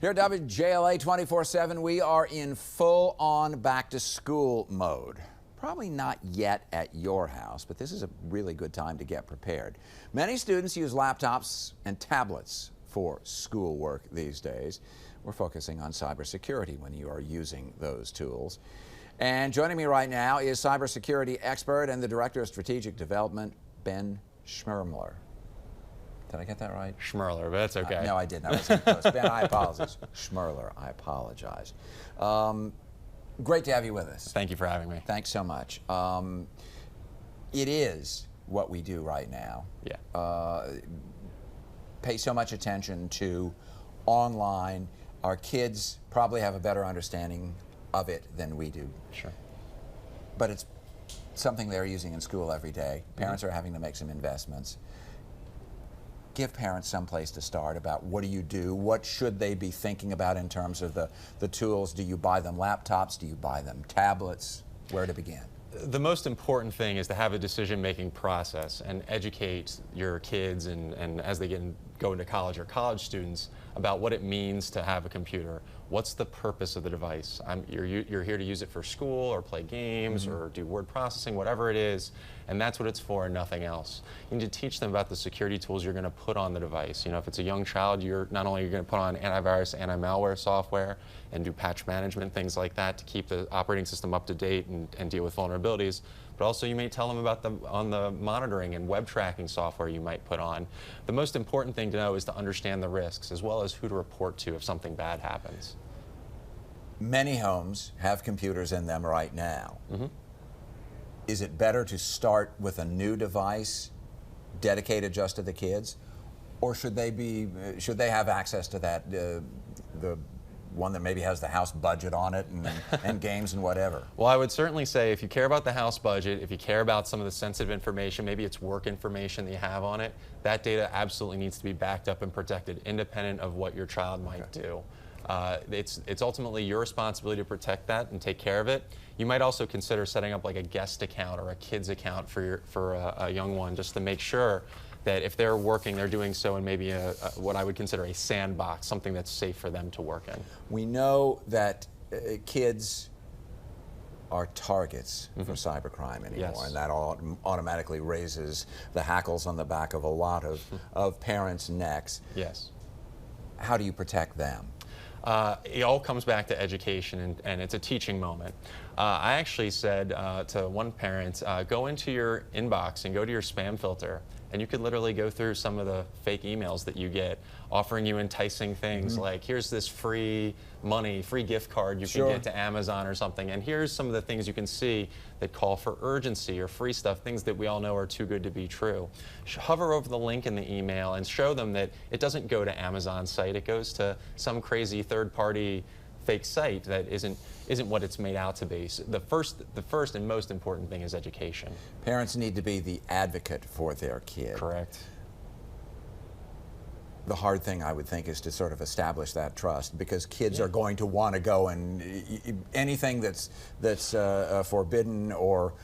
Here at WJLA 24/7, we are in full-on back-to-school mode. Probably not yet at your house, but this is a really good time to get prepared. Many students use laptops and tablets for schoolwork these days. We're focusing on cybersecurity when you are using those tools. And joining me right now is cybersecurity expert and the Director of Strategic Development, Ben Schmerler. Did I get that right? Schmerler, but that's okay. No, I didn't. I wasn't close. Ben, I apologize. Schmerler, I apologize. Great to have you with us. Thank you for having me. Thanks so much. It is what we do right now. Yeah. Pay so much attention to online. Our kids probably have a better understanding of it than we do. Sure. But it's something they're using in school every day. Parents are having to make some investments. Give parents some place to start about what do you do, what should they be thinking about in terms of the tools. Do you buy them laptops? Do you buy them tablets? Where to begin? The most important thing is to have a decision-making process and educate your kids and as they go into college or college students about what it means to have a computer. What's the purpose of the device? You're here to use it for school or play games or do word processing, whatever it is, and that's what it's for and nothing else. You need to teach them about the security tools you're going to put on the device. You know, if it's a young child, you're not only going to put on antivirus, anti-malware software and do patch management, things like that to keep the operating system up to date and deal with vulnerabilities, but also you may tell them about the monitoring and web tracking software you might put on. The most important thing to know is to understand the risks as well as who to report to if something bad happens. Many homes have computers in them right now. Is it better to start with a new device dedicated just to the kids, or should they have access to that the one that maybe has the house budget on it and games and whatever? Well, I would certainly say if you care about the house budget, if you care about some of the sensitive information, maybe it's work information that you have on it, that data absolutely needs to be backed up and protected independent of what your child might do. It's ultimately your responsibility to protect that and take care of it. You might also consider setting up like a guest account or a kid's account for a young one, just to make sure that if they're working, they're doing so in maybe what I would consider a sandbox, something that's safe for them to work in. We know that kids are targets for cybercrime anymore, Yes. and that automatically raises the hackles on the back of a lot of parents' necks. Yes. How do you protect them? It all comes back to education, and it's a teaching moment. I actually said to one parent, go into your inbox and go to your spam filter, and you could literally go through some of the fake emails that you get offering you enticing things like, here's this free money, free gift card you can get to Amazon or something, and here's some of the things you can see that call for urgency or free stuff, things that we all know are too good to be true. Hover over the link in the email and show them that it doesn't go to Amazon's site, it goes to some crazy third-party fake site that isn't what it's made out to be. So the first and most important thing is education. Parents need to be the advocate for their kid. Correct. The hard thing, I would think, is to sort of establish that trust, because kids are going to want to go and anything that's forbidden or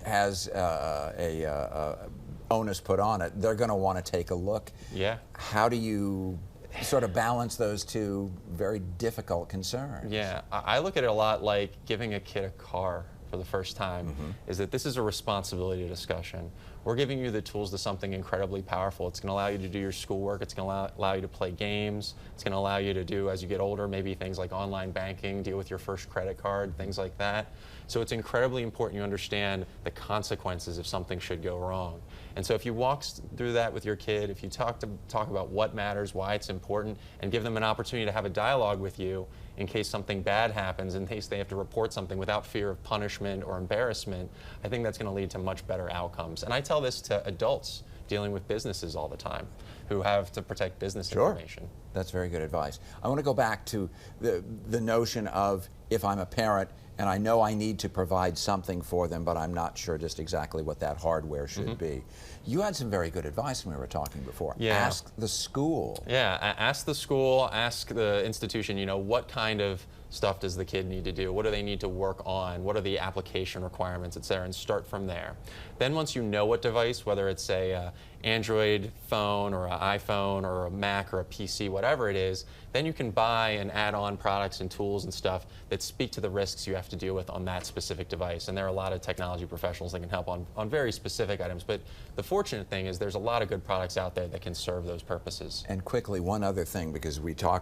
has a onus put on it, they're going to want to take a look. Yeah. How do you sort of balance those two very difficult concerns? Yeah, I look at it a lot like giving a kid a car for the first time, is that this is a responsibility discussion. We're giving you the tools to something incredibly powerful. It's going to allow you to do your schoolwork, it's going to allow you to play games, it's going to allow you to do, as you get older, maybe things like online banking, deal with your first credit card, things like that. So it's incredibly important you understand the consequences if something should go wrong. And so if you walk through that with your kid, if you talk about what matters, why it's important, and give them an opportunity to have a dialogue with you in case something bad happens, in case they have to report something without fear of punishment or embarrassment, I think that's going to lead to much better outcomes. And I tell this to adults dealing with businesses all the time who have to protect business information. That's very good advice. I want to go back to the notion of, if I'm a parent and I know I need to provide something for them, but I'm not sure just exactly what that hardware should be. You had some very good advice when we were talking before. Yeah. Ask the school. Yeah, ask the school, ask the institution, you know, what kind of stuff does the kid need to do? What do they need to work on? What are the application requirements, et cetera, and start from there. Then once you know what device, whether it's a Android phone or an iPhone or a Mac or a PC, whatever it is, then you can buy and add on products and tools and stuff that speak to the risks you have to deal with on that specific device. And there are a lot of technology professionals that can help on very specific items. But the fortunate thing is there's a lot of good products out there that can serve those purposes. And quickly, one other thing, because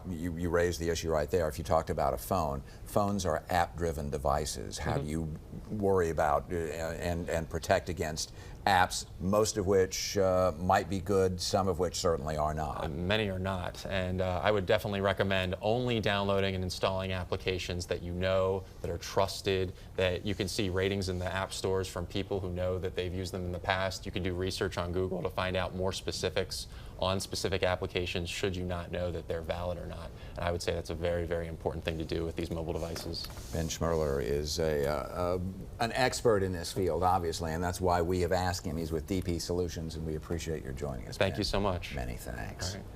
you raised the issue right there. If you talked about a phone, phones are app-driven devices. How do you worry about and protect against apps, most of which might be good, some of which certainly are not? Many are not, and I would definitely recommend only downloading and installing applications that you know, that are trusted, that you can see ratings in the app stores from people who know that they've used them in the past. You can do research on Google to find out more specifics on specific applications should you not know that they're valid or not. And I would say that's a very, very important thing to do with these mobile devices. Ben Schmerler is an expert in this field, obviously, and that's why we have asked him. He's with DP Solutions, and we appreciate your joining us. Thank Ben. you so much. Many thanks. All right.